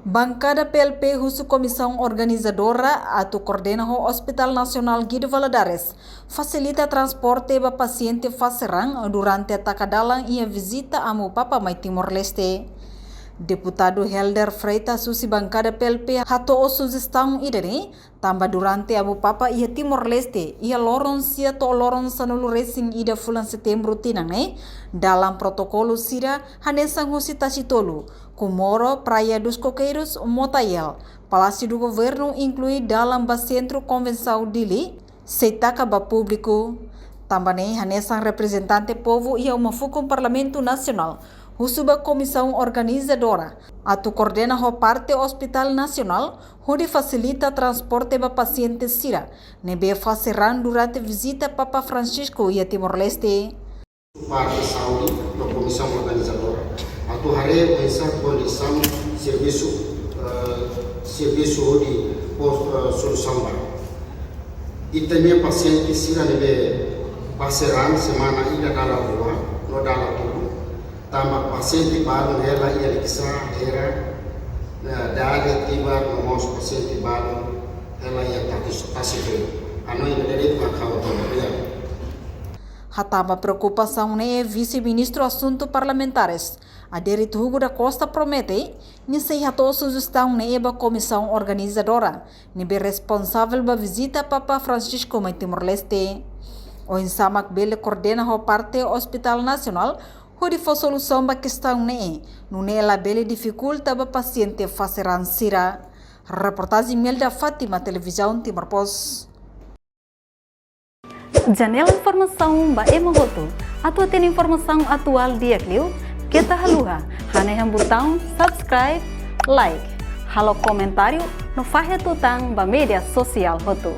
Bancada PLP Husu Comissão Organizadora atu coordena o Hospital Nacional Guido Valadares facilita transporte ba paciente faserang durante a takadalang ia visita amu Papa Mai Timor-Leste. Deputado Helder Freitas susi bancada PLP hato o sugestão idere tamba durante amu Papa ia Timor-Leste ia loron sia to loron sanulu racing ida bulan Setembro tinang dalam protokolo sira hanesang husita tolu Kumoro, Praia dos Coqueiros, Motayel. Palácio do Governo inclui dalam centro convenção dili, seitaka ba público. Também hanesang representante povo e uma fukum Parlamento Nacional. Husuba Comissão Organizadora. Atu coordena ho parte Hospital Nacional, onde facilita transporte ba pacientes sira. Nebe faceran durante visita Papa Francisco e Timor-Leste. Parte saúde da Comissão Organizadora. Atu hari pensar condição serviço de solução bar. E também paciente sira nebe passeran semana ida dalam rua, no dalam tubuh. Tambah paciente baru ela ia diksa era dari tiba nomos paciente baru ela ia tasik. Ano ia dari makau toleria. Hatama preocupação é vice-ministro assunto parlamentares. Aderito Hugo da Costa promete que se hato sugestão neba comissão organizadora, nebe responsável ba visita Papa Francisco Mai Timor-Leste. O insamak bele coordena ho parte Hospital Nacional, onde for solução ba questão não ela bele dificulta ba paciente faceran sira. Reportagem Melda Fátima, Televisão Timor-Post. Janela informação ba emogoto. Atua tem informação atual dia Clio. Kita haluha, hanehang botão subscribe, like, halo comentário no faixa tutang ba media sosial hotu.